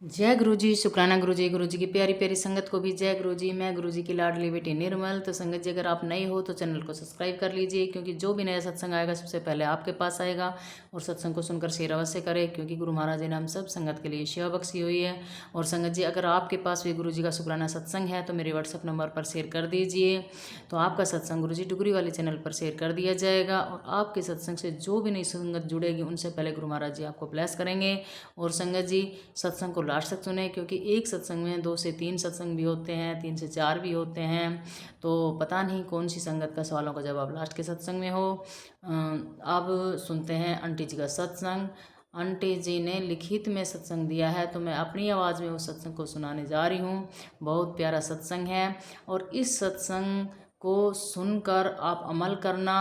जय गुरु जी, शुक्राना गुरु जी की प्यारी प्यारी संगत को भी जय गुरु जी। मैं गुरु जी की लाडली बेटी निर्मल। तो संगत जी, अगर आप नए हो तो चैनल को सब्सक्राइब कर लीजिए, क्योंकि जो भी नया सत्संग आएगा सबसे पहले आपके पास आएगा। और सत्संग को सुनकर शेयर अवश्य करें, क्योंकि गुरु महाराज जी ने हम सब संगत के लिए सेवा बख्शी हुई है। और संगत जी, अगर आपके पास भी गुरु जी का शुक्राना सत्संग है तो मेरे व्हाट्सअप नंबर पर शेयर कर दीजिए, तो आपका सत्संग गुरु जी डुगरी वाले चैनल पर शेयर कर दिया जाएगा। और आपके सत्संग से जो भी नई संगत जुड़ेगी उनसे पहले गुरु महाराज जी आपको ब्लेस करेंगे। और संगत जी, सत्संग को लास्ट तक सुने, क्योंकि एक सत्संग में 2 से 3 सत्संग भी होते हैं, 3 से 4 भी होते हैं। तो पता नहीं कौन सी संगत का सवालों का जवाब लास्ट के सत्संग में हो। अब सुनते हैं आंटी जी का सत्संग। आंटी जी ने लिखित में सत्संग दिया है, तो मैं अपनी आवाज़ में उस सत्संग को सुनाने जा रही हूँ। बहुत प्यारा सत्संग है, और इस सत्संग को सुनकर आप अमल करना,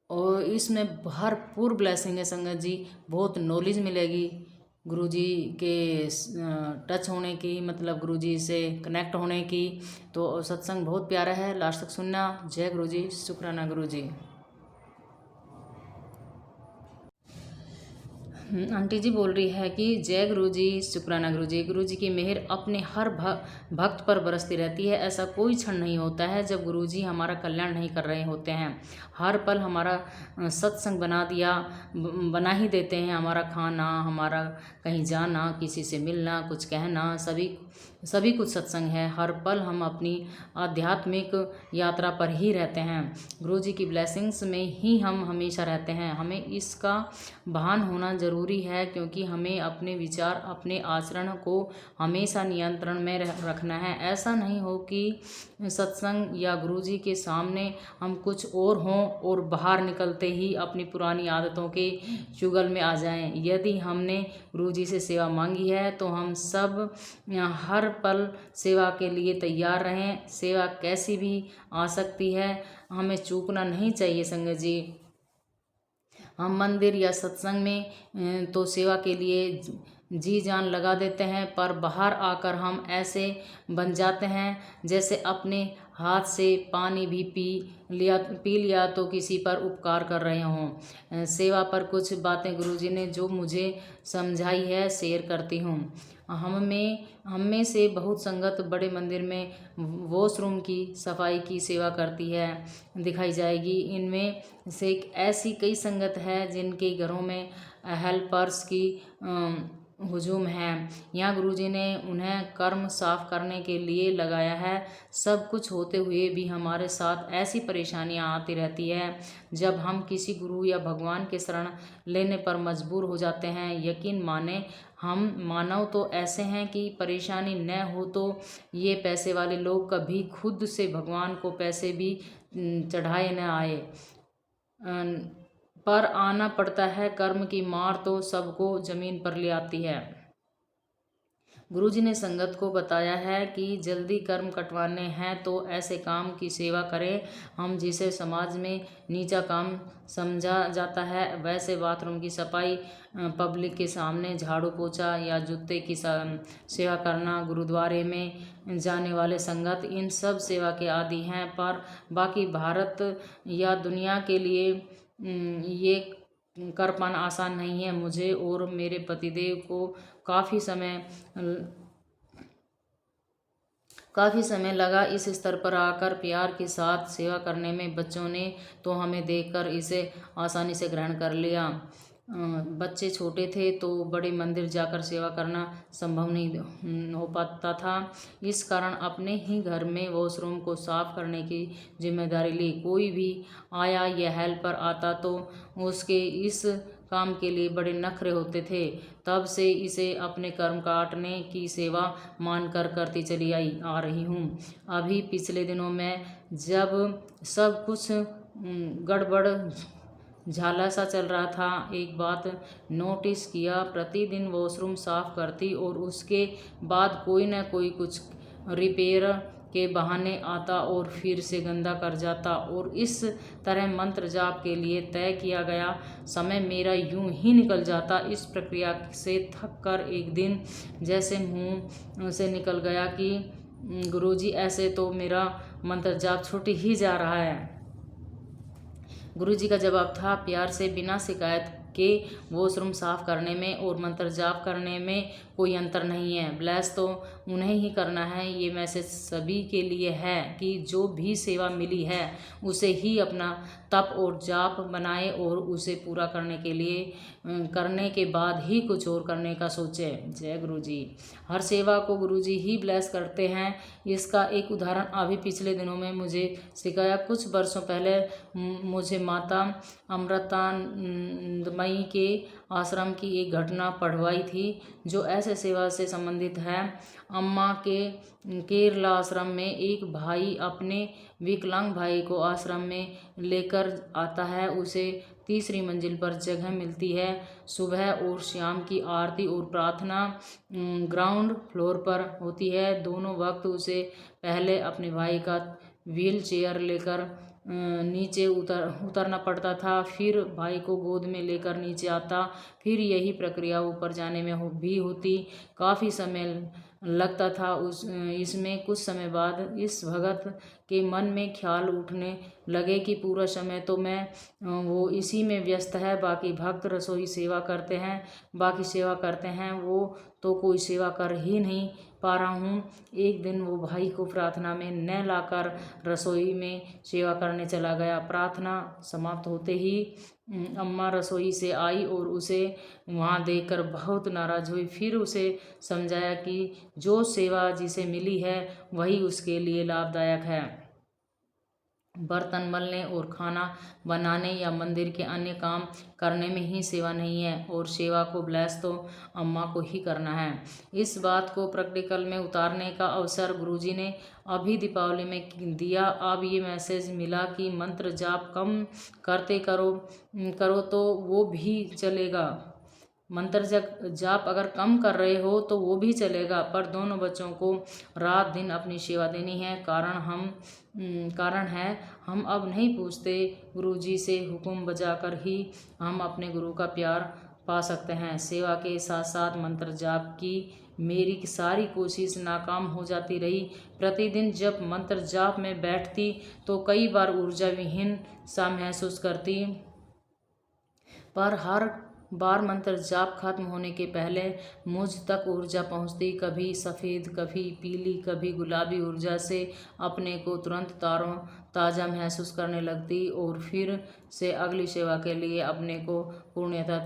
और इसमें भरपूर ब्लेसिंग है संगत जी। बहुत नॉलेज मिलेगी गुरुजी के टच होने की, मतलब गुरुजी से कनेक्ट होने की। तो सत्संग बहुत प्यारा है, लास्ट तक सुनना। जय गुरुजी, शुक्राना गुरुजी। आंटी जी बोल रही है कि जय गुरु जी, शुक्राना गुरु जी की मेहर अपने हर भक्त पर बरसती रहती है। ऐसा कोई क्षण नहीं होता है जब गुरु जी हमारा कल्याण नहीं कर रहे होते हैं। हर पल हमारा सत्संग बना ही देते हैं। हमारा खाना, हमारा कहीं जाना, किसी से मिलना, कुछ कहना, सभी कुछ सत्संग है। हर पल हम अपनी आध्यात्मिक यात्रा पर ही रहते हैं। गुरु जी की ब्लेसिंग्स में ही हम हमेशा रहते हैं। हमें इसका भान होना जरूरी है, क्योंकि हमें अपने विचार, अपने आचरण को हमेशा नियंत्रण में रखना है। ऐसा नहीं हो कि सत्संग या गुरु जी के सामने हम कुछ और हों और बाहर निकलते ही अपनी पुरानी आदतों के चुगल में आ जाएं। यदि हमने गुरु जी से सेवा मांगी है तो हम सब हर पल सेवा के लिए तैयार रहें। सेवा कैसी भी आ सकती है, हमें चूकना नहीं चाहिए संगत जी। हम मंदिर या सत्संग में तो सेवा के लिए जी जान लगा देते हैं, पर बाहर आकर हम ऐसे बन जाते हैं जैसे अपने हाथ से पानी भी पी लिया तो किसी पर उपकार कर रहे हों। सेवा पर कुछ बातें गुरुजी ने जो मुझे समझाई है शेयर करती हूँ। हम में से बहुत संगत बड़े मंदिर में वॉशरूम की सफाई की सेवा करती है दिखाई जाएगी। इनमें से ऐसी कई संगत है जिनके घरों में हेल्पर्स की हुजूम है। यहाँ गुरुजी ने उन्हें कर्म साफ करने के लिए लगाया है। सब कुछ होते हुए भी हमारे साथ ऐसी परेशानियाँ आती रहती है जब हम किसी गुरु या भगवान के शरण लेने पर मजबूर हो जाते हैं। यकीन माने, हम मानव तो ऐसे हैं कि परेशानी न हो तो ये पैसे वाले लोग कभी खुद से भगवान को पैसे भी चढ़ाए न आए, पर आना पड़ता है। कर्म की मार तो सबको जमीन पर ले आती है। गुरुजी ने संगत को बताया है कि जल्दी कर्म कटवाने हैं तो ऐसे काम की सेवा करें हम जिसे समाज में नीचा काम समझा जाता है, वैसे बाथरूम की सफाई, पब्लिक के सामने झाड़ू पोछा या जूते की सेवा करना, गुरुद्वारे में जाने वाले संगत, इन सब सेवा के आदि हैं। पर बाकी भारत या दुनिया के लिए ये कर पाना आसान नहीं है। मुझे और मेरे पतिदेव को काफ़ी समय लगा इस स्तर पर आकर प्यार के साथ सेवा करने में। बच्चों ने तो हमें देखकर इसे आसानी से ग्रहण कर लिया। बच्चे छोटे थे तो बड़े मंदिर जाकर सेवा करना संभव नहीं हो पाता था। इस कारण अपने ही घर में वॉशरूम को साफ करने की जिम्मेदारी ली। कोई भी आया या हेल्पर आता तो उसके इस काम के लिए बड़े नखरे होते थे। तब से इसे अपने कर्म काटने की सेवा मानकर करती चली आ रही हूँ। अभी पिछले दिनों में जब सब कुछ गड़बड़ झाला सा चल रहा था, एक बात नोटिस किया। प्रतिदिन वॉशरूम साफ करती और उसके बाद कोई न कोई कुछ रिपेयर के बहाने आता और फिर से गंदा कर जाता, और इस तरह मंत्र जाप के लिए तय किया गया समय मेरा यूं ही निकल जाता। इस प्रक्रिया से थक कर एक दिन जैसे मुंह से निकल गया कि गुरुजी, ऐसे तो मेरा मंत्र जाप छूट ही जा रहा है। गुरुजी का जवाब था, प्यार से बिना शिकायत के वॉशरूम साफ करने में और मंत्र जाप करने में कोई अंतर नहीं है। ब्लेस तो उन्हें ही करना है। ये मैसेज सभी के लिए है कि जो भी सेवा मिली है उसे ही अपना तप और जाप बनाए और उसे पूरा करने के बाद ही कुछ और करने का सोचे। जय गुरु जी। हर सेवा को गुरु जी ही ब्लेस करते हैं। इसका एक उदाहरण अभी पिछले दिनों में मुझे सिखाया। कुछ वर्षों पहले मुझे माता अमृतानंदमयी के आश्रम की एक घटना पढ़वाई थी जो ऐसे सेवा से संबंधित है। अम्मा के केरला आश्रम में एक भाई अपने विकलांग भाई को आश्रम में लेकर आता है। उसे तीसरी मंजिल पर जगह मिलती है। सुबह और शाम की आरती और प्रार्थना ग्राउंड फ्लोर पर होती है। दोनों वक्त उसे पहले अपने भाई का व्हील चेयर लेकर नीचे उतरना पड़ता था, फिर भाई को गोद में लेकर नीचे आता, फिर यही प्रक्रिया ऊपर जाने में भी होती। काफ़ी समय लगता था इसमें। कुछ समय बाद इस भगत के मन में ख्याल उठने लगे कि पूरा समय तो वो इसी में व्यस्त है, बाकी भक्त रसोई सेवा करते हैं, वो तो कोई सेवा कर ही नहीं पा रहा हूँ। एक दिन वो भाई को प्रार्थना में न लाकर रसोई में सेवा करने चला गया। प्रार्थना समाप्त होते ही अम्मा रसोई से आई और उसे वहाँ देखकर बहुत नाराज़ हुई। फिर उसे समझाया कि जो सेवा जिसे मिली है वही उसके लिए लाभदायक है। बर्तन मलने और खाना बनाने या मंदिर के अन्य काम करने में ही सेवा नहीं है, और सेवा को ब्लेस तो अम्मा को ही करना है। इस बात को प्रैक्टिकल में उतारने का अवसर गुरुजी ने अभी दीपावली में दिया। अब ये मैसेज मिला कि मंत्र जाप कम करते करो तो वो भी चलेगा। मंत्र जाप अगर कम कर रहे हो तो वो भी चलेगा, पर दोनों बच्चों को रात दिन अपनी सेवा देनी है। कारण है हम अब नहीं पूछते गुरुजी से, हुक्म बजाकर ही हम अपने गुरु का प्यार पा सकते हैं। सेवा के साथ साथ मंत्र जाप की मेरी सारी कोशिश नाकाम हो जाती रही। प्रतिदिन जब मंत्र जाप में बैठती तो कई बार ऊर्जा विहीन सा महसूस करती, पर हर बार मंत्र जाप खत्म होने के पहले मुझ तक ऊर्जा पहुंचती। कभी सफ़ेद, कभी पीली, कभी गुलाबी ऊर्जा से अपने को तुरंत ताज़ा महसूस करने लगती और फिर से अगली सेवा के लिए अपने को पूर्णता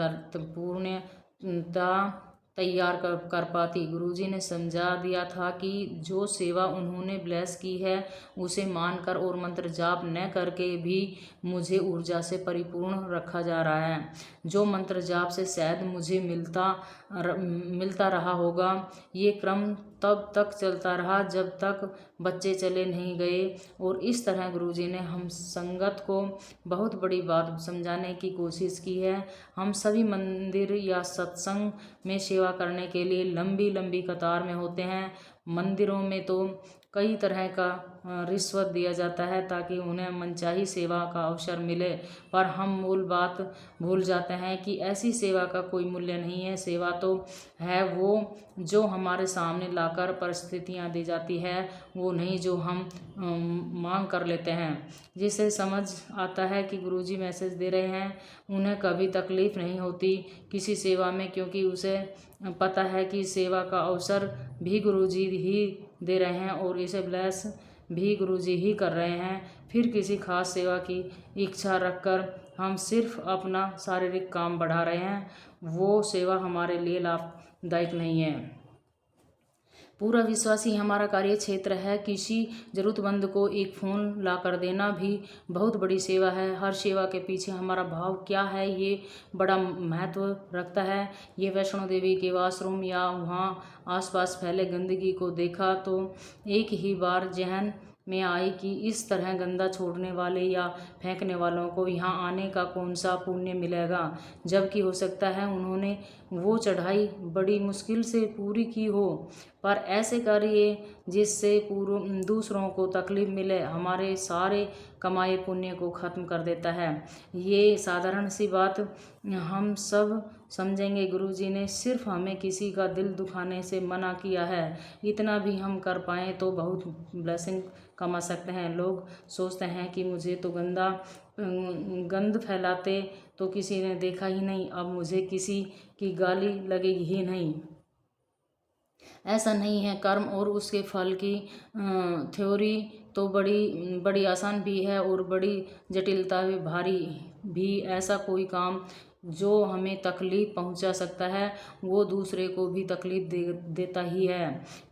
तैयार कर पाती। गुरुजी ने समझा दिया था कि जो सेवा उन्होंने ब्लेस की है उसे मानकर और मंत्र जाप न करके भी मुझे ऊर्जा से परिपूर्ण रखा जा रहा है। जो मंत्र जाप से शायद मुझे मिलता रहा होगा। ये क्रम तब तक चलता रहा जब तक बच्चे चले नहीं गए, और इस तरह गुरुजी ने हम संगत को बहुत बड़ी बात समझाने की कोशिश की है। हम सभी मंदिर या सत्संग में सेवा करने के लिए लंबी लंबी कतार में होते हैं। मंदिरों में तो कई तरह का रिश्वत दिया जाता है ताकि उन्हें मनचाही सेवा का अवसर मिले, पर हम मूल बात भूल जाते हैं कि ऐसी सेवा का कोई मूल्य नहीं है। सेवा तो है वो जो हमारे सामने लाकर परिस्थितियाँ दी जाती है, वो नहीं जो हम मांग कर लेते हैं। जिसे समझ आता है कि गुरुजी मैसेज दे रहे हैं उन्हें कभी तकलीफ नहीं होती किसी सेवा में, क्योंकि उसे पता है कि सेवा का अवसर भी गुरुजी ही दे रहे हैं और इसे ब्लेस भी गुरुजी ही कर रहे हैं। फिर किसी खास सेवा की इच्छा रखकर हम सिर्फ अपना शारीरिक काम बढ़ा रहे हैं, वो सेवा हमारे लिए लाभदायक नहीं है। पूरा विश्वास ही हमारा कार्य क्षेत्र है। किसी जरूरतमंद को एक फ़ोन ला कर देना भी बहुत बड़ी सेवा है। हर सेवा के पीछे हमारा भाव क्या है ये बड़ा महत्व रखता है। ये वैष्णो देवी के वॉशरूम या वहाँ आसपास फैले गंदगी को देखा तो एक ही बार जहन में आई कि इस तरह गंदा छोड़ने वाले या फेंकने वालों को यहाँ आने का कौन सा पुण्य मिलेगा, जबकि हो सकता है उन्होंने वो चढ़ाई बड़ी मुश्किल से पूरी की हो। पर ऐसे कार्य जिससे दूसरों को तकलीफ मिले हमारे सारे कमाए पुण्य को ख़त्म कर देता है। ये साधारण सी बात हम सब समझेंगे। गुरुजी ने सिर्फ हमें किसी का दिल दुखाने से मना किया है। इतना भी हम कर पाएँ तो बहुत ब्लेसिंग कमा सकते हैं। लोग सोचते हैं कि मुझे तो गंद फैलाते तो किसी ने देखा ही नहीं, अब मुझे किसी की गाली लगेगी ही नहीं। ऐसा नहीं है। कर्म और उसके फल की थ्योरी तो बड़ी बड़ी आसान भी है और बड़ी जटिलता भी भारी भी। ऐसा कोई काम जो हमें तकलीफ़ पहुंचा सकता है वो दूसरे को भी तकलीफ़ देता ही है।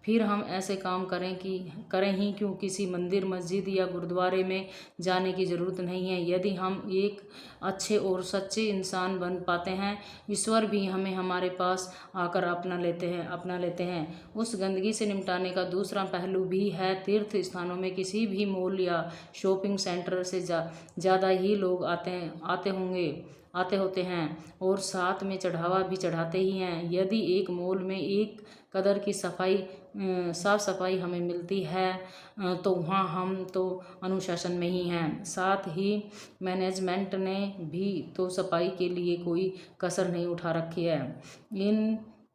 फिर हम ऐसे काम करें ही क्यों। किसी मंदिर, मस्जिद या गुरुद्वारे में जाने की ज़रूरत नहीं है। यदि हम एक अच्छे और सच्चे इंसान बन पाते हैं, ईश्वर भी हमें हमारे पास आकर अपना लेते हैं। उस गंदगी से निपटाने का दूसरा पहलू भी है। तीर्थ स्थानों में किसी भी मॉल या शॉपिंग सेंटर से ज़्यादा ही लोग आते होते हैं और साथ में चढ़ावा भी चढ़ाते ही हैं। यदि एक मॉल में एक कदर की साफ सफाई हमें मिलती है तो वहाँ हम तो अनुशासन में ही हैं। साथ ही मैनेजमेंट ने भी तो सफाई के लिए कोई कसर नहीं उठा रखी है।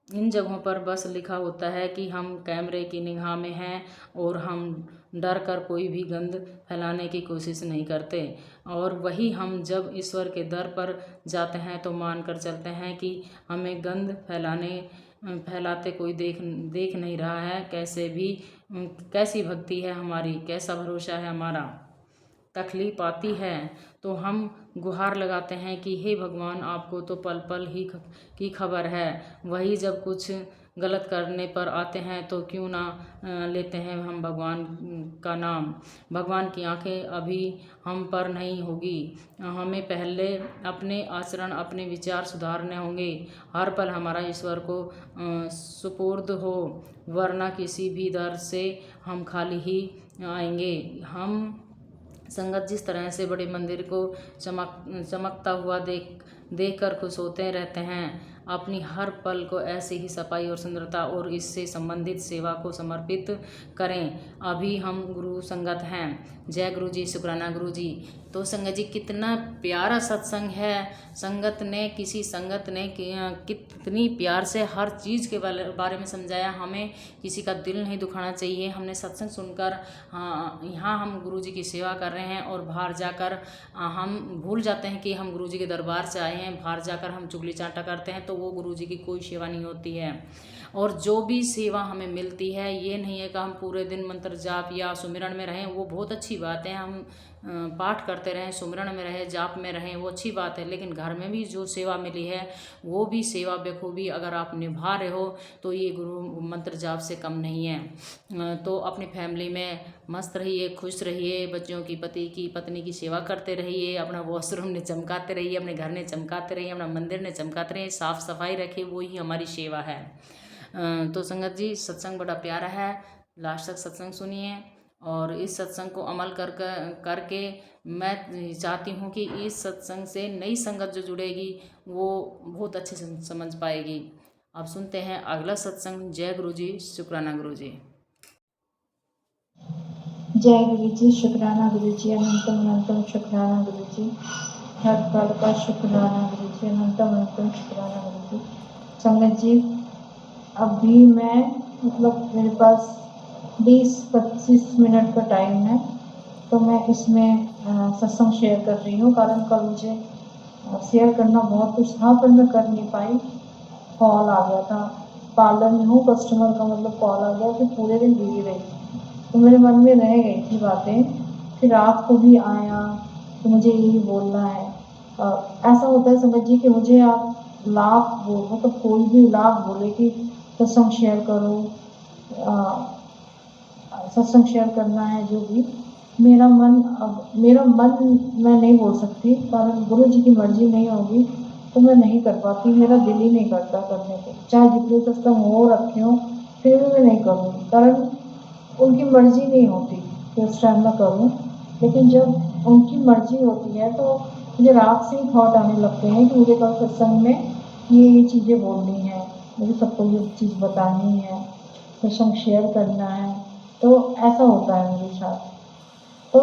इन जगहों पर बस लिखा होता है कि हम कैमरे की निगाह में हैं और हम डर कर कोई भी गंद फैलाने की कोशिश नहीं करते। और वही हम जब ईश्वर के दर पर जाते हैं तो मान कर चलते हैं कि हमें गंद फैलाते कोई देख नहीं रहा है। कैसी भक्ति है हमारी, कैसा भरोसा है हमारा। तकलीफ आती है तो हम गुहार लगाते हैं कि हे भगवान, आपको तो पल पल की खबर है। वही जब कुछ गलत करने पर आते हैं तो क्यों ना लेते हैं हम भगवान का नाम। भगवान की आंखें अभी हम पर नहीं होगी। हमें पहले अपने आचरण, अपने विचार सुधारने होंगे। हर पल हमारा ईश्वर को सुपुर्द हो, वरना किसी भी दर से हम खाली ही आएंगे। हम संगत जिस तरह से बड़े मंदिर को चमकता हुआ देख कर खुश होते रहते हैं, अपनी हर पल को ऐसे ही सफाई और सुंदरता और इससे संबंधित सेवा को समर्पित करें। अभी हम गुरु संगत हैं। जय गुरु जी, शुक्राना गुरु जी। तो संगत जी, कितना प्यारा सत्संग है। किसी संगत ने कितनी प्यार से हर चीज़ के बारे में समझाया। हमें किसी का दिल नहीं दुखाना चाहिए। हमने सत्संग सुनकर यहाँ हम गुरु जी की सेवा कर रहे हैं और बाहर जाकर हम भूल जाते हैं कि हम गुरु जी के दरबार से आए हैं। बाहर जाकर हम चुगली चाटा करते हैं तो वो गुरु जी की कोई सेवा नहीं होती है। और जो भी सेवा हमें मिलती है, ये नहीं है कि हम पूरे दिन मंत्र जाप या सुमिरन में रहें, वो बहुत अच्छी बात है। हम पाठ करते रहें, सुमिरन में रहें, जाप में रहें, वो अच्छी बात है। लेकिन घर में भी जो सेवा मिली है वो भी सेवा बखूबी अगर आप निभा रहे हो तो ये गुरु मंत्र जाप से कम नहीं है। तो अपनी फैमिली में मस्त रहिए, खुश रहिए, बच्चों की, पति की, पत्नी की सेवा करते रहिए, अपना वॉशरूम ने चमकाते रहिए, अपने घर ने चमकाते रहिए, अपना मंदिर ने चमकाते रहिए, साफ सफाई रखिए, वो ही हमारी सेवा है। तो संगत जी, सत्संग बड़ा प्यारा है। लास्ट तक सत्संग सुनिए और इस सत्संग को अमल करके मैं चाहती हूँ कि इस सत्संग से नई संगत जो जुड़ेगी वो बहुत अच्छे से समझ पाएगी। अब सुनते हैं अगला सत्संग। जय गुरु जी, शुक्राना गुरु जी। जय गुरु जी, शुक्राना गुरु जी, अनंतम अनंतम शुक्राना गुरु जी, हर पल का शुक्राना गुरु जी, अनंतम अनंतम शुक्राना गुरु जी। संगत जी, अभी मैं मेरे पास 20-25 मिनट का टाइम है, तो मैं इसमें सत्संग शेयर कर रही हूँ। कारण कल मुझे शेयर करना बहुत कुछ था पर मैं कर नहीं पाई। कॉल आ गया था, पार्लर में हूँ, कस्टमर का कॉल आ गया, फिर पूरे दिन बिजी रही, तो मेरे मन में रह गई थी बातें। फिर रात को भी आया तो मुझे यही बोलना है। ऐसा होता है समझिए कि मुझे आप लाभ कोई भी लाभ बोले कि सत्संग शेयर करो, सत्संग शेयर करना है, जो भी मेरा मन मैं नहीं बोल सकती, कारण गुरु जी की मर्जी नहीं होगी तो मैं नहीं कर पाती। मेरा दिल ही नहीं करता करने को, चाहे जितने सत्संग हो रखे हो फिर भी मैं नहीं करूँगी, कारण उनकी मर्जी नहीं होती कि उस टाइम मैं करूँ। लेकिन जब उनकी मर्जी होती है तो मुझे रात से ही थॉट आने लगते हैं कि मुझे कल सत्संग में ये चीज़ें बोलनी है, मुझे सबको ये चीज़ बतानी है, सत्संग शेयर करना है। तो ऐसा होता है मेरे साथ। तो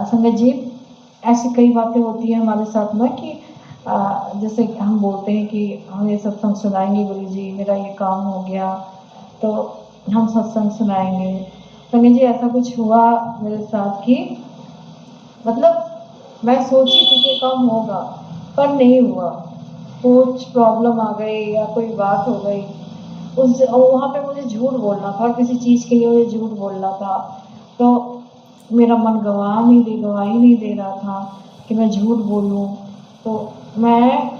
संगत जी, ऐसी कई बातें होती हैं हमारे साथ में कि जैसे हम बोलते हैं कि हम ये सत्संग सुनाएंगे गुरु जी, मेरा ये काम हो गया तो हम सत्संग सुनाएंगे। संगत जी, ऐसा कुछ हुआ मेरे साथ कि मैं सोची थी कि काम होगा, पर नहीं हुआ। कुछ प्रॉब्लम आ गई या कोई बात हो गई, उस वहाँ पे मुझे झूठ बोलना था, किसी चीज़ के लिए मुझे झूठ बोलना था, तो मेरा मन गवाही नहीं दे रहा था कि मैं झूठ बोलूँ। तो मैं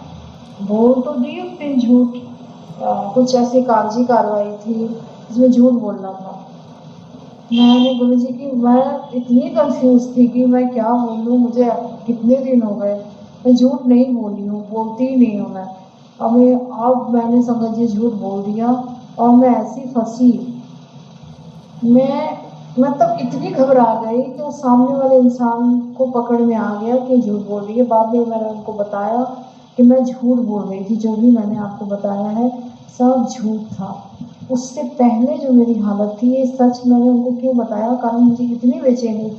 बोल तो दी उस दिन झूठ, कुछ ऐसी कागजी कार्रवाई थी जिसमें झूठ बोलना था। मैंने गुरुजी की मैं इतनी कंफ्यूज थी कि मैं क्या बोलूँ, मुझे कितने दिन हो गए मैं झूठ नहीं बोली हूँ, बोलती ही नहीं हूँ मैं। अब मैंने संगत जी झूठ बोल दिया और मैं ऐसी फंसी, मैं मतलब इतनी घबरा गई कि उस सामने वाले इंसान को पकड़ में आ गया कि झूठ बोल रही है। बाद में मैंने उनको बताया कि मैं झूठ बोल रही थी, जो भी मैंने आपको बताया है सब झूठ था। उससे पहले जो मेरी हालत थी ये सच मैंने उनको क्यों बताया, कारण मुझे इतनी बेचैनी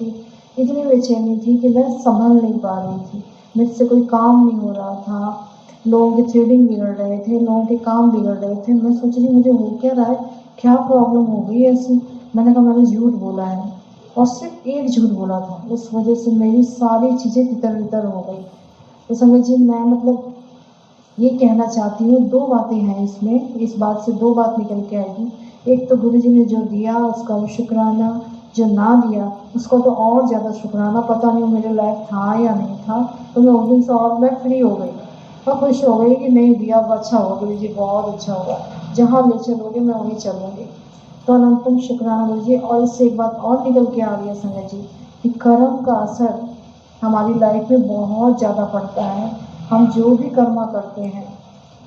थी कि मैं संभल नहीं पा रही थी, मुझसे कोई काम नहीं हो रहा था, लोगों के थ्रेडिंग बिगड़ रहे थे, लोगों के काम बिगड़ रहे थे। मैं सोच रही मुझे हो क्या रहा है, क्या प्रॉब्लम हो गई ऐसी। मैंने कहा मैंने झूठ बोला है और सिर्फ एक झूठ बोला था, उस वजह से मेरी सारी चीज़ें तितर-बितर हो गई। तो संगत जी मैं मतलब ये कहना चाहती हूँ, 2 बातें हैं इसमें, इस बात से 2 बात निकल के आएगी। एक तो गुरुजी ने जो दिया उसका वो शुक्राना, जो ना दिया उसका तो और ज़्यादा शुक्राना। पता नहीं मेरे लायक था या नहीं था, तो मैं उस दिन से और मैं फ्री हो गई और खुश हो गई कि नहीं दिया, अब अच्छा हुआ गुरुजी, बहुत अच्छा हुआ, जहाँ ले चलोगे मैं वहीं चलूँगी। तो अनंतम शुक्राना गुरुजी। और इससे एक बात और निकल के आ रही है संगत जी कि कर्म का असर हमारी लाइफ में बहुत ज़्यादा पड़ता है। हम जो भी कर्मा करते हैं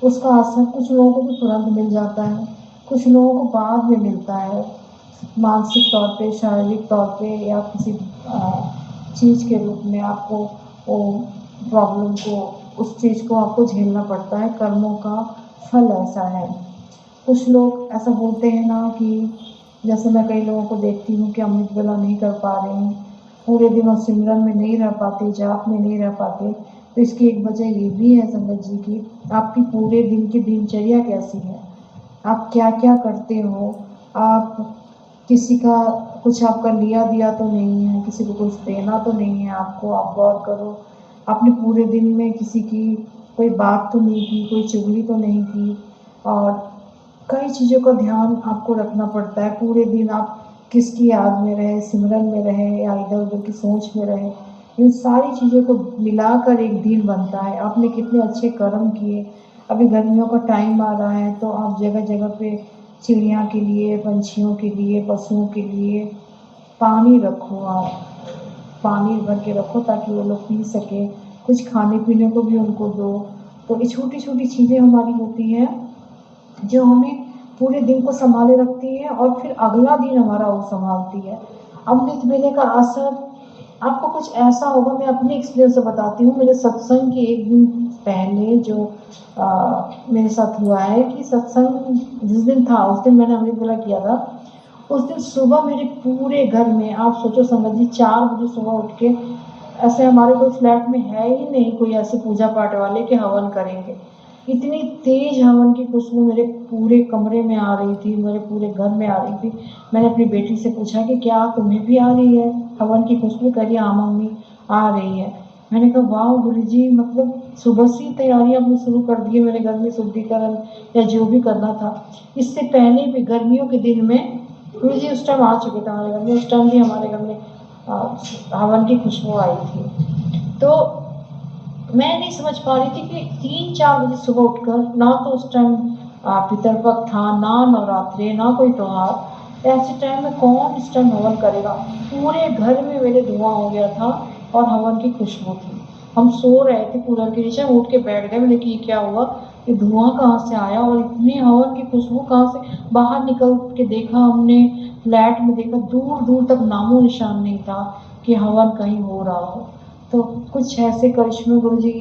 उसका असर कुछ लोगों को तो तुरंत मिल जाता है, कुछ लोगों को बाद में मिलता है, मानसिक तौर पे, शारीरिक तौर पे या किसी चीज़ के रूप में आपको वो प्रॉब्लम को, उस चीज़ को आपको झेलना पड़ता है। कर्मों का फल ऐसा है। कुछ लोग ऐसा बोलते हैं ना कि जैसे मैं कई लोगों को देखती हूँ कि अमृत वेला नहीं कर पा रहे हैं, पूरे दिन वो सिमरन में नहीं रह पाते, जाप में नहीं रह पाते। तो इसकी एक वजह ये भी है संगत जी की आपकी पूरे दिन की दिनचर्या कैसी है, आप क्या क्या करते हो, आप किसी का कुछ आपका लिया दिया तो नहीं है, किसी को कुछ देना तो नहीं है आपको, आप गौर करो। आपने पूरे दिन में किसी की कोई बात तो नहीं की, कोई चुगली तो नहीं की, और कई चीज़ों का ध्यान आपको रखना पड़ता है। पूरे दिन आप किसकी याद में रहे, सिमरन में रहे या इधर-उधर की सोच में रहे, इन सारी चीज़ों को मिलाकर एक दिन बनता है। आपने कितने अच्छे कर्म किए। अभी गर्मियों का टाइम आ रहा है तो आप जगह-जगह पे चिड़िया के लिए, पंछियों के लिए, पशुओं के लिए पानी रखो, आप पानी भर के रखो ताकि वो लोग पी सकें, कुछ खाने-पीने को भी उनको दो। तो ये छोटी-छोटी चीज़ें हमारी होती हैं जो हमें पूरे दिन को संभाले रखती है और फिर अगला दिन हमारा वो संभालती है। अमृत वेले का असर आपको कुछ ऐसा होगा, मैं अपने एक्सपीरियंस से बताती हूँ। मेरे सत्संग के एक दिन पहले जो मेरे साथ हुआ है कि सत्संग जिस दिन था उस दिन मैंने अमृत वेला किया था। उस दिन सुबह मेरे पूरे घर में, आप सोचो संगत जी, 4 बजे सुबह उठ के, ऐसे हमारे कोई फ्लैट में है ही नहीं कोई ऐसे पूजा पाठ वाले कि हवन करेंगे। इतनी तेज हवन की खुशबू मेरे पूरे कमरे में आ रही थी, मेरे पूरे घर में आ रही थी। मैंने अपनी बेटी से पूछा कि क्या तुम्हें भी आ रही है हवन की खुशबू? कह रही हाँ मम्मी आ रही है। मैंने कहा वाह गुरुजी, मतलब सुबह से ही तैयारी आपने शुरू कर दी है मेरे घर में शुद्धिकरण या जो भी करना था। इससे पहले भी गर्मियों के दिन में गुरुजी उस टाइम आ चुके थे हमारे घर में, उस टाइम भी हमारे घर में हवन की खुशबू आई थी। तो मैं नहीं समझ पा रही थी कि 3-4 बजे सुबह उठकर, ना तो उस टाइम पितरपक्ष था, ना नवरात्रे, ना कोई त्योहार, ऐसे टाइम में कौन इस टाइम हवन करेगा। पूरे घर में मेरे धुआं हो गया था और हवन की खुशबू थी। हम सो रहे थे कूलर के नीचे, उठ के बैठ गए। मैंने कि क्या हुआ, ये धुआं कहाँ से आया और इतनी हवन की खुशबू कहाँ से। बाहर निकल के देखा हमने, फ्लैट में देखा, दूर दूर तक नामो निशान नहीं था कि हवन कहीं हो रहा हो। तो कुछ ऐसे करिश्मे गुरुजी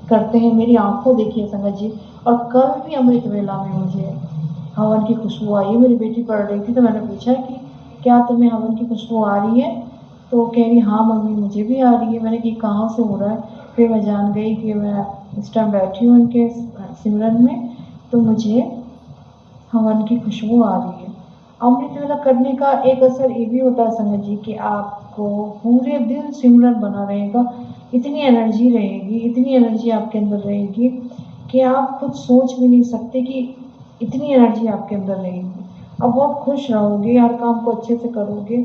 करते हैं, मेरी आंखों देखी है संगत जी। और कल भी अमृत वेला में मुझे हवन की खुशबू आई है। मेरी बेटी पढ़ रही थी तो मैंने पूछा कि क्या तुम्हें हवन की खुशबू आ रही है? तो कह रही हाँ मम्मी मुझे भी आ रही है। मैंने कि कहाँ से हो रहा है? फिर मैं जान गई कि मैं इस टाइम बैठी हूँ उनके सिमरन में, तो मुझे हवन की खुशबू आ रही है। अमृत वेला करने का एक असर ये भी होता है संगत जी कि आपको पूरे दिन सिमरन बना रहेगा, इतनी एनर्जी रहेगी, इतनी एनर्जी आपके अंदर रहेगी कि आप खुद सोच भी नहीं सकते कि इतनी एनर्जी आपके अंदर रहेगी। आप बहुत खुश रहोगे, हर काम को अच्छे से करोगे।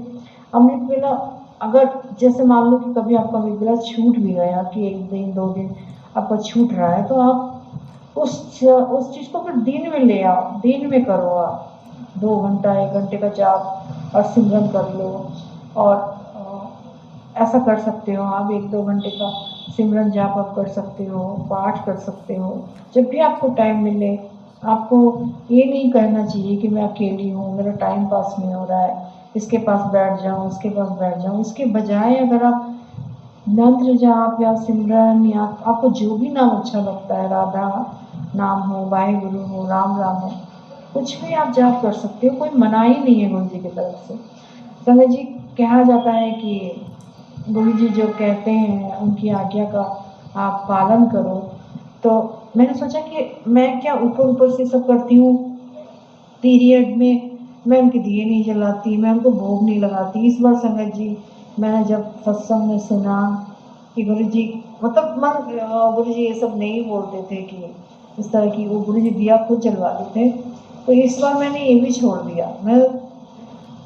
अमृत वेला अगर जैसे मान लो कि कभी आपका अमृत वेला छूट भी गया कि 1 दिन 2 दिन आपका छूट रहा है, तो आप उस चीज़ को फिर दिन में ले आओ, दिन में करो आप। 2 घंटा 1 घंटे का जाप और सिमरन कर लो और ऐसा कर सकते हो आप। 1-2 घंटे का सिमरन जाप आप कर सकते हो, पाठ कर सकते हो। जब भी आपको टाइम मिले, आपको ये नहीं कहना चाहिए कि मैं अकेली हूँ, मेरा टाइम पास नहीं हो रहा है, इसके पास बैठ जाऊँ, उसके पास बैठ जाऊँ। इसके बजाय अगर आप मंत्र जाप या सिमरन या आपको जो भी नाम अच्छा लगता है, राधा नाम हो, वाहेगुरु हो, राम राम हो, कुछ भी आप जाप कर सकते हो, कोई मनाही नहीं है गुरु जी की तरफ से। संगत जी, कहा जाता है कि गुरु जी जो कहते हैं उनकी आज्ञा का आप पालन करो। तो मैंने सोचा कि मैं क्या ऊपर-ऊपर से सब करती हूँ, पीरियड में मैं उनके दिए नहीं जलाती, मैं उनको भोग नहीं लगाती। इस बार संगत जी मैंने जब सत्संग में सुना कि गुरुजी मतलब गुरुजी ये सब नहीं बोलते थे कि इस तरह की, वो गुरुजी दिया खुद जलवाते थे। तो इस बार मैंने ये भी छोड़ दिया। मैं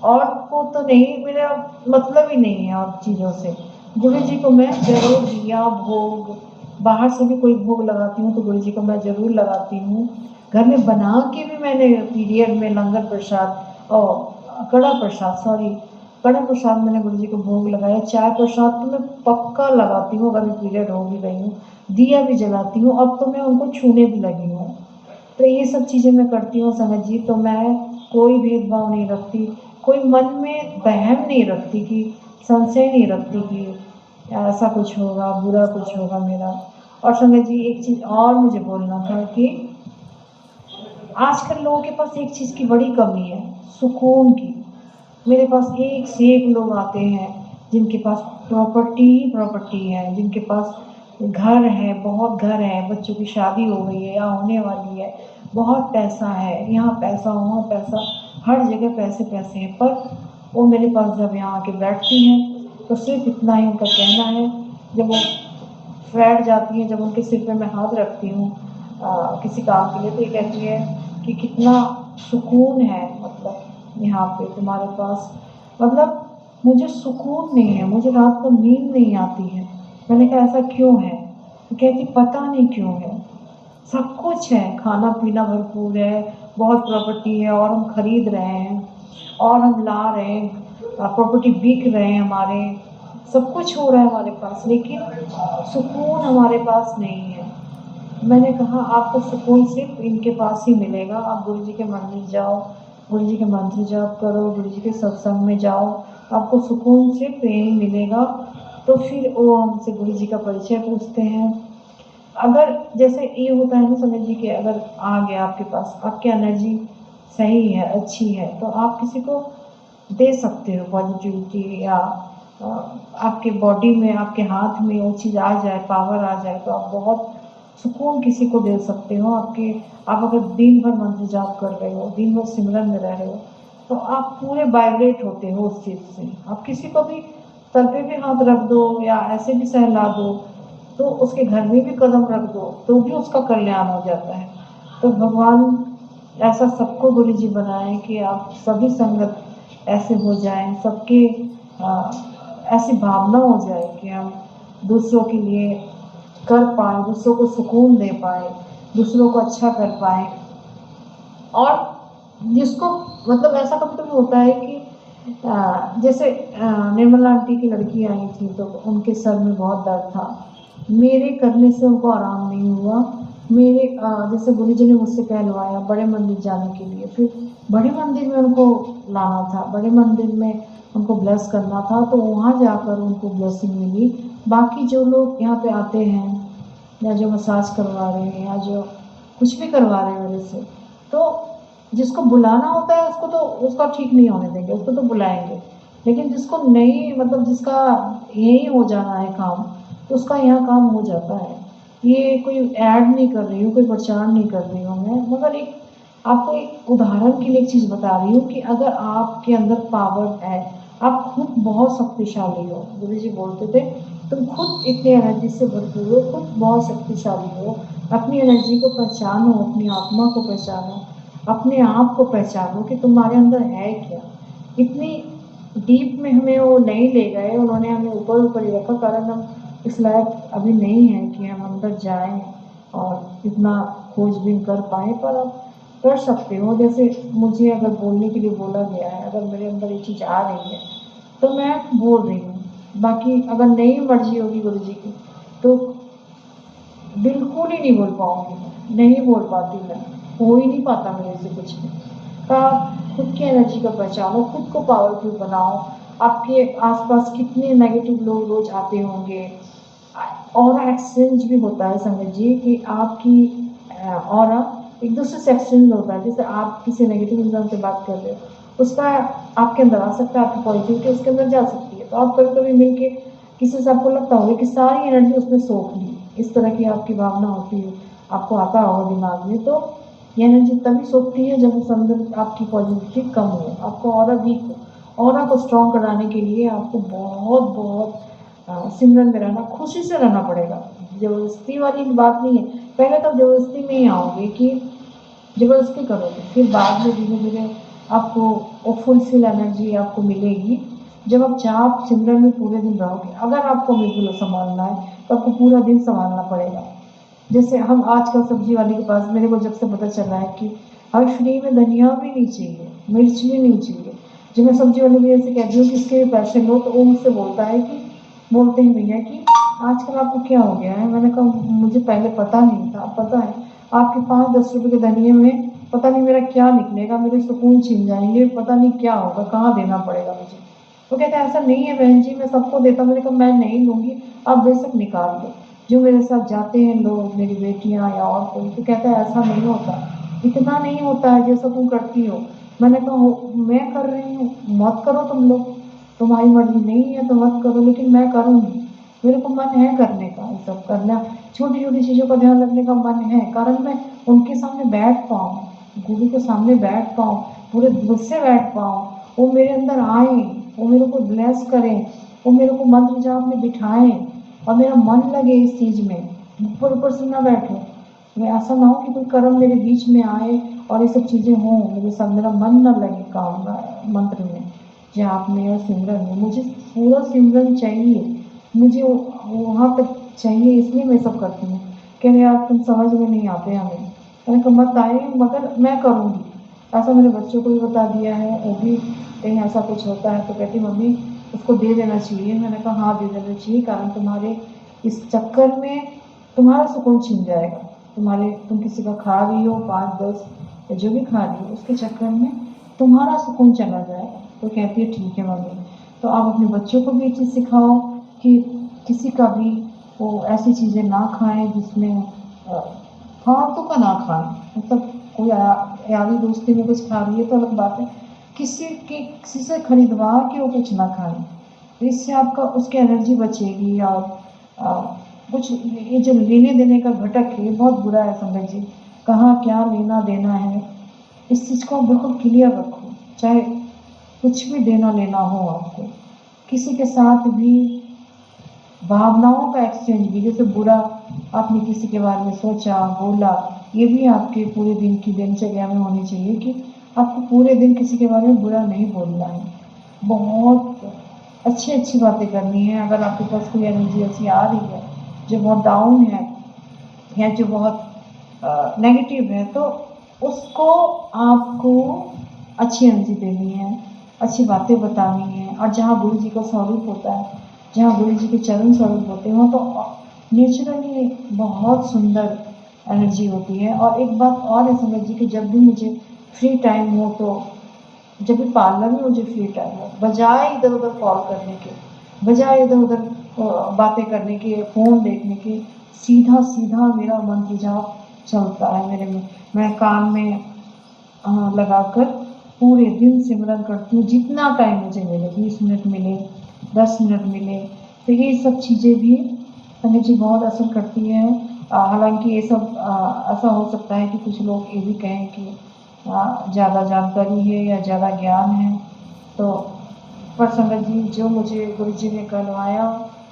और को तो नहीं, मेरा मतलब ही नहीं है और चीज़ों से। गुरुजी को मैं ज़रूर दिया, भोग, बाहर से भी कोई भोग लगाती हूँ तो गुरुजी को मैं ज़रूर लगाती हूँ। घर में बना के भी मैंने पीरियड में लंगर प्रसाद और कड़ा प्रसाद, सॉरी, कड़ा प्रसाद मैंने गुरुजी को भोग लगाया। चाय प्रसाद तो मैं पक्का लगाती हूँ अगर मैं पीरियड हो भी गई हूँ। दिया भी जलाती हूँ, अब तो मैं उनको छूने भी लगी हूँ। तो ये सब चीज़ें मैं करती हूँ संगत जी। तो मैं कोई भेदभाव नहीं रखती, कोई मन में वहम नहीं रखती कि संशय नहीं रखती कि ऐसा कुछ होगा, बुरा कुछ होगा मेरा। और संगत जी एक चीज़ और मुझे बोलना था कि आजकल लोगों के पास एक चीज़ की बड़ी कमी है, सुकून की। मेरे पास एक से एक लोग आते हैं जिनके पास प्रॉपर्टी ही प्रॉपर्टी है, जिनके पास घर है, बहुत घर है, बच्चों की शादी हो गई है या होने वाली है, बहुत पैसा है, यहाँ पैसा वहाँ पैसा, हर जगह पैसे पैसे हैं। पर वो मेरे पास जब यहाँ आके बैठती हैं तो सिर्फ इतना ही उनका कहना है। जब वो बैठ जाती हैं, जब उनके सिर पे मैं हाथ रखती हूँ किसी काम के लिए, तो ये कहती है कि कितना सुकून है, मतलब यहाँ पे तुम्हारे पास। मतलब मुझे सुकून नहीं है, मुझे रात को नींद नहीं आती है। मैंने कहा ऐसा क्यों है? तो कहती पता नहीं क्यों है। सब कुछ है, खाना पीना भरपूर है, बहुत प्रॉपर्टी है और हम खरीद रहे हैं और हम ला रहे हैं, प्रॉपर्टी बिक रहे हैं हमारे, सब कुछ हो रहा है हमारे पास, लेकिन सुकून हमारे पास नहीं है। मैंने कहा आपको सुकून सिर्फ इनके पास ही मिलेगा। आप गुरु जी के मंदिर जाओ, गुरु जी के मंत्र जाप करो, गुरु जी के सत्संग में जाओ, आपको सुकून सिर्फ यहीं मिलेगा। तो फिर वो हमसे गुरु जी का परिचय पूछते हैं। अगर जैसे ये होता है ना समझ जी कि अगर आ गया आपके पास, आपकी एनर्जी सही है, अच्छी है, तो आप किसी को दे सकते हो पॉजिटिविटी, या आपके बॉडी में, आपके हाथ में वो चीज़ आ जाए, पावर आ जाए, तो आप बहुत सुकून किसी को दे सकते हो। आप अगर दिन भर मंत्र जाप कर रहे हो, दिन भर सिमरन में रह रहे हो, तो आप पूरे वाइब्रेट होते हो उस चीज़ से। आप किसी को भी सर पे भी हाथ रख दो या ऐसे भी सहला दो, तो उसके घर में भी कदम रख दो, तो भी उसका कल्याण हो जाता है। तो भगवान ऐसा सबको गुरु जी बनाए कि आप सभी संगत ऐसे हो जाएं, सबके ऐसी भावना हो जाए कि हम दूसरों के लिए कर पाएँ, दूसरों को सुकून दे पाएँ, दूसरों को अच्छा कर पाएँ। और जिसको मतलब ऐसा कभी-कभी होता है कि जैसे निर्मला आंटी की लड़की आई थी तो उनके सर में बहुत दर्द था। मेरे करने से उनको आराम नहीं हुआ। मेरे जैसे गुरुजी ने मुझसे कहलवाया बड़े मंदिर जाने के लिए, फिर बड़े मंदिर में उनको लाना था, बड़े मंदिर में उनको ब्लेस करना था, तो वहाँ जाकर उनको ब्लेसिंग मिली। बाकी जो लोग यहाँ पे आते हैं या जो मसाज करवा रहे हैं या जो कुछ भी करवा रहे हैं मेरे से, तो जिसको बुलाना होता है उसको तो उसका ठीक नहीं होने देंगे, उसको तो बुलाएँगे। लेकिन जिसको नहीं, मतलब जिसका यहीं हो जाना है काम, तो उसका यहाँ काम हो जाता है। ये कोई ऐड नहीं कर रही हूँ, कोई प्रचार नहीं कर रही हूँ मैं, मगर आपको एक उदाहरण के लिए एक चीज़ बता रही हूँ कि अगर आपके अंदर पावर है, आप खुद बहुत शक्तिशाली हो। गुरुजी बोलते थे तुम खुद इतनी एनर्जी से भरपूर हो, खुद बहुत शक्तिशाली हो। अपनी एनर्जी को पहचानो, अपनी आत्मा को पहचानो, अपने आप को पहचानो कि तुम्हारे अंदर है क्या। इतनी डीप में हमें वो नहीं ले गए, उन्होंने हमें ऊपर ऊपर ही रखा, कारण हम इस लायक अभी नहीं हैं कि हम अंदर जाएं और इतना खोजबीन कर पाएँ। पर आप कर सकते हो। जैसे मुझे अगर बोलने के लिए बोला गया है, अगर मेरे अंदर ये चीज़ आ रही है तो मैं बोल रही हूँ। बाकी अगर नहीं मर्जी होगी गुरु जी की तो बिल्कुल ही नहीं बोल पाऊँगी मैं, नहीं बोल पाती मैं, हो ही नहीं पाता मेरे से कुछ भी। तो आप खुद की एनर्जी को पहचानो, खुद को पावरफुल बनाओ। आपके आस-पास कितने नेगेटिव लोग रोज़ आते होंगे। ऑरा एक्सचेंज भी होता है संगत जी कि आपकी ऑरा एक-दूसरे से एक्सचेंज होता है। जैसे आप किसी नेगेटिव इंसान से बात कर रहे हो, उसका आपके अंदर आ सकता है, आपकी पॉजिटिविटी उसके अंदर जा सकती है। तो आप कभी-कभी मिलके किसी से आपको लगता होगा कि सारी एनर्जी उसने सोख ली, इस तरह की आपकी भावना होती है, आपको आता होगा दिमाग में। तो ये एनर्जी तभी सोखती है जब उस अंदर आपकी पॉजिटिविटी कम हो, आपका ऑरा वीक हो। ऑरा को स्ट्रॉन्ग कराने के लिए आपको बहुत-बहुत सिमरन में रहना, खुशी से रहना पड़ेगा। ज़बरदस्ती वाली बात नहीं है। पहले तो ज़बरदस्ती में ही आओगे कि ज़बरदस्ती करोगे, फिर बाद में धीरे-धीरे आपको वो फुलफिल एनर्जी आपको मिलेगी। जब आप जाप सिमरन में पूरे दिन रहोगे, अगर आपको बिल्कुल सँभालना है, तो आपको पूरा दिन सँभालना पड़ेगा। जैसे हम आजकल सब्जी वाले के पास, मेरे को जब से पता चला है कि हमें फ्री में धनिया भी नहीं चाहिए, मिर्च भी नहीं चाहिए। जब मैं सब्जी वाले भैया से कहती हूँ कि इसके भी पैसे लो, तो वो मुझसे बोलते हैं भैया कि आजकल आपको क्या हो गया है? मैंने कहा मुझे पहले पता नहीं था, पता है आपके 5-10 रुपए के धनिये में पता नहीं मेरा क्या निकलेगा, मेरे सुकून छिन जाएँगे, पता नहीं क्या होगा, कहाँ देना पड़ेगा मुझे। वो कहते हैं ऐसा नहीं है बहन जी, मैं सबको देता हूँ। मैंने कहा मैं नहीं लूँगी, आप बेशक निकाल दो। जो मेरे साथ जाते हैं लोग, मेरी बेटियाँ या और कोई, तो कहता है ऐसा नहीं होता, इतना नहीं होता है जैसा तुम करती हो। मैंने कहा मैं कर रही हूँ, मत करो तुम लोग, तुम्हारी मर्ज़ी नहीं है तो मत करो, लेकिन मैं करूँगी। मेरे को मन है करने का, ये सब करना, छोटी-छोटी चीज़ों का ध्यान रखने का मन है, कारण मैं उनके सामने बैठ पाऊँ, गुरु के सामने बैठ पाऊँ, पूरे दिल से बैठ पाऊँ, वो मेरे अंदर आएँ, वो मेरे को ब्लेस करें, वो मेरे को मंत्र जाप में बिठाएँ और मेरा मन लगे इस चीज़ में, ऊपर-ऊपर से ना बैठूँ। मैं ऐसा ना हो कि कोई कर्म मेरे बीच में आए और ये सब चीज़ें हों, मेरे साथ मेरा मन ना लगे काम मंत्र में, जाप में और सिमरन में। मुझे पूरा सिमरन चाहिए, मुझे वहाँ तक चाहिए, इसलिए मैं सब करती हूँ। कह रहे यार तुम समझ में नहीं आते हमें। मैंने कहा मत आए मगर मैं करूँगी। ऐसा मेरे बच्चों को भी बता दिया है, वो भी कहीं ऐसा कुछ होता है तो कहती मम्मी उसको दे देना चाहिए। मैंने कहा हाँ दे देना चाहिए, कारण तुम्हारे इस चक्कर में तुम्हारा सुकून छिन जाएगा। तुम किसी का खा रही हो 5-10 या जो भी खा रही हो, उसके चक्कर में तुम्हारा सुकून चला जाएगा। तो कहती है ठीक है मम्मी। तो आप अपने बच्चों को भी ये चीज़ सिखाओ कि किसी का भी वो ऐसी चीज़ें ना खाएँ जिसमें फालतू का ना खाएँ। मतलब कोई यारी दोस्ती में कुछ खा रही है तो अलग बात है। किसी से खरीदवा के वो कुछ ना खाएँ। तो इससे आपका उसकी एनर्जी बचेगी और कुछ ये जो लेने-देने का घटक है, ये बहुत बुरा है संगत जी। कहाँ क्या लेना-देना है, इस चीज़ को बिल्कुल क्लियर रखो। चाहे कुछ भी देना-लेना हो आपको, किसी के साथ भी भावनाओं का एक्सचेंज भी, जैसे बुरा आपने किसी के बारे में सोचा, बोला, ये भी आपके पूरे दिन की दिनचर्या में होनी चाहिए कि आपको पूरे दिन किसी के बारे में बुरा नहीं बोलना है। बहुत अच्छी-अच्छी बातें करनी है। अगर आपके पास कोई एनर्जी ऐसी आ रही है, जो बहुत डाउन है या जो बहुत नेगेटिव है, तो उसको आपको अच्छी एनर्जी देनी है, अच्छी बातें बतानी है। और जहाँ गुरु जी का स्वरूप होता है, जहाँ गुरु जी के चरण स्वरूप होते हैं, वहाँ तो नेचुरली बहुत सुंदर एनर्जी होती है। और एक बात और है संगत जी कि जब भी मुझे फ्री टाइम हो, तो जब भी पार्लर में मुझे फ्री टाइम हो, बजाय इधर-उधर कॉल करने के, बजाय इधर-उधर बातें करने के, फ़ोन देखने के, सीधा-सीधा मेरा मंत्र जाप चलता है मेरे में। मैं कान में लगाकर पूरे दिन सिमरन करती हूँ, जितना टाइम मुझे मिले, 20 मिनट मिले, 10 मिनट मिले। तो ये सब चीज़ें भी संगत जी बहुत असर करती हैं। हालाँकि ये सब ऐसा हो सकता है कि कुछ लोग ये भी कहें कि ज़्यादा जानकारी है या ज़्यादा ज्ञान है। तो पर संगत जी जो मुझे गुरु जी ने करवाया,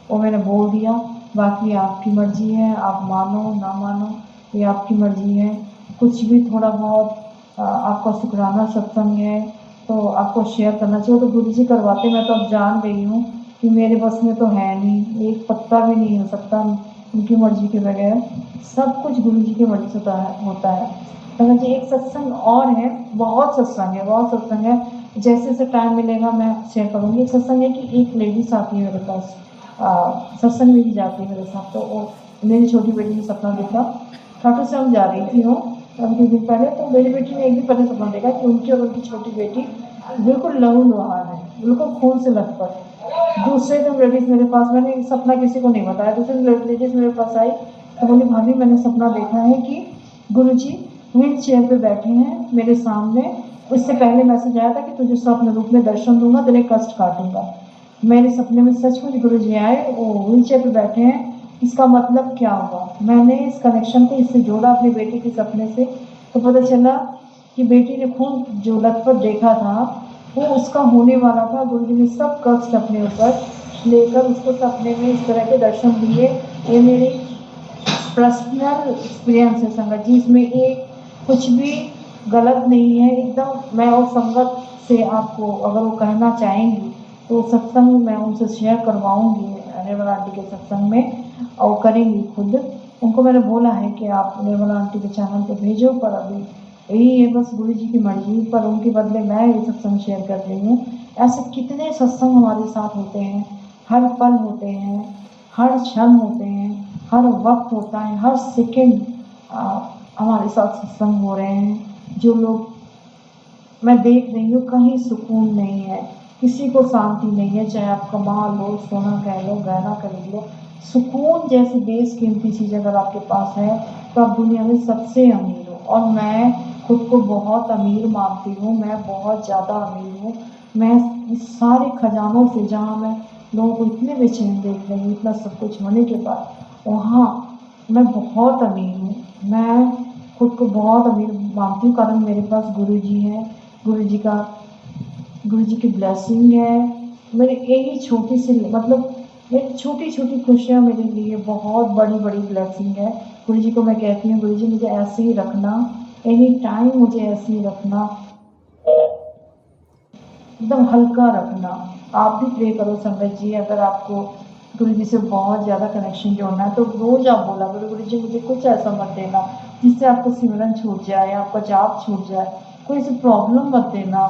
वो मैंने बोल दिया। बाकी आपकी मर्ज़ी है, आप मानो ना मानो ये आपकी मर्ज़ी है। कुछ भी थोड़ा बहुत आपका शुक्राना सत्संग है तो आपको शेयर करना चाहिए। तो गुरु जी करवाते, मैं तो अब जान गई हूँ कि मेरे बस में तो है नहीं, एक पत्ता भी नहीं हो सकता उनकी मर्ज़ी के बगैर। सब कुछ गुरु जी की मर्ज़ी से होता है। संगत जी, एक सत्संग और है, बहुत सत्संग है, जैसे जैसे टाइम मिलेगा मैं शेयर करूँगी। एक सत्संग है कि एक लेडीज़ आती है मेरे पास, सत्संग में भी जाती है मेरे साथ। तो वो मेरी छोटी बेटी ने सपना देखा, खाटू श्याम जा रही थी वो अभी कुछ दिन पहले। तो मेरी बेटी ने एक दिन पहले सपना देखा कि उनकी और उनकी छोटी बेटी बिल्कुल लहू-लुहान है, बिल्कुल खून से लथपथ। दूसरे दिन लेडीज़ मेरे पास, मैंने सपना किसी को नहीं बताया, दूसरे दिन लेडीज़ मेरे पास आई तो बोली, भाभी मैंने सपना देखा है कि गुरुजी व्हील चेयर पे बैठे हैं मेरे सामने। उससे पहले मैसेज आया था कि तुझे स्वप्न रूप में दर्शन दूंगा, तेरे कष्ट काटूंगा। मेरे सपने में सचमुच गुरुजी आए, वो व्हील चेयर पे बैठे हैं। इसका मतलब क्या हुआ? मैंने इस कनेक्शन को इससे जोड़ा अपनी बेटी के सपने से, तो पता चला कि बेटी ने खून जो लथपथ देखा था वो उसका होने वाला था। गुरुजी ने सब कष्ट अपने ऊपर लेकर उसको सपने में इस तरह के दर्शन दिए। ये मेरी पर्सनल एक्सपीरियंस है संगत जी, इसमें एक कुछ भी गलत नहीं है एकदम। मैं और संगत से आपको अगर वो कहना चाहेंगी तो सत्संग मैं उनसे शेयर करवाऊंगी निर्मला आंटी के सत्संग में, और करेंगी खुद। उनको मैंने बोला है कि आप निर्मला आंटी के चैनल पे भेजो, पर अभी यही है बस गुरु जी की मर्जी, पर उनके बदले मैं ये सत्संग शेयर कर रही हूँ। ऐसे कितने सत्संग हमारे साथ होते हैं, हर पल होते हैं, हर क्षण होते हैं, हर वक्त होता है, हर सेकंड हमारे साथ सत्संग हो रहे हैं। जो लोग मैं देख रही हूँ कहीं सुकून नहीं है, किसी को शांति नहीं है, चाहे आप कमा लो, सोना कह लो, गहना खरीद लो, सुकून जैसी बेशकीमती चीज़ अगर आपके पास है तो आप दुनिया में सबसे अमीर हो। और मैं खुद को बहुत अमीर मानती हूँ, मैं बहुत ज़्यादा अमीर हूँ। मैं इस सारे खजानों से, जहाँ मैं लोगों को इतने बेचैन देख रही हूँ इतना सब कुछ होने के बाद, वहाँ मैं बहुत अमीर हूँ। मैं खुद को बहुत अमीर मानती हूँ, कारण मेरे पास गुरु जी हैं, गुरु जी की ब्लेसिंग है। मेरी यही छोटी सी, मतलब मेरी छोटी छोटी खुशियाँ मेरे लिए बहुत बड़ी बड़ी ब्लेसिंग है। गुरु जी को मैं कहती हूँ, गुरु जी मुझे ऐसे ही रखना, एनी टाइम मुझे ऐसे ही रखना, एकदम हल्का रखना। आप भी प्रे करो संगत जी, अगर आपको गुरु जी से बहुत ज़्यादा कनेक्शन जोड़ना है तो रोज़ आप बोला करो, गुरु जी मुझे कुछ ऐसा मत देना जिससे आपका सिमरन छूट जाए, आपका जाप छूट जाए। कोई ऐसी प्रॉब्लम मत देना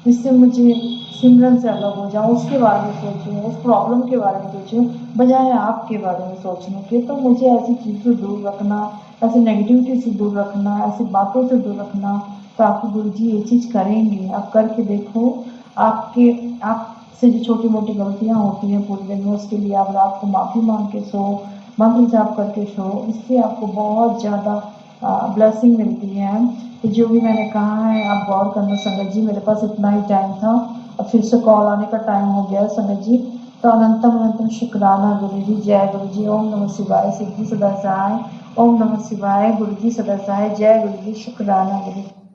जिससे मुझे सिमरन से अलग हो जाऊँ, उसके बारे में सोचूँ, उस प्रॉब्लम के बारे में सोचूँ बजाय आपके बारे में सोचने के। तो मुझे ऐसी चीज़ से दूर रखना, ऐसी नेगेटिविटी से दूर रखना, ऐसी बातों से दूर रखना। तो आपके गुरु जी ये चीज़ करेंगे, आप करके देखो। आपसे जो छोटी मोटी गलतियाँ होती हैं पूरे दिन में, उसके लिए आप रात को माफ़ी मांग के सो, मंत्र जाप करके सो, इससे आपको बहुत ज़्यादा ब्लेसिंग मिलती है। तो जो भी मैंने कहा है आप गौर करना संगत जी। मेरे पास इतना ही टाइम था, अब फिर से कॉल आने का टाइम हो गया है संगत जी। तो अनंतम अनंतम शुक्राना गुरु जी। जय गुरु जी। ओम नमः शिवाय। सिद्धि सदा सहाय। ओम नमः शिवाय। गुरु जी सदा सहाय। जय गुरु जी। शुक्राना गुरु।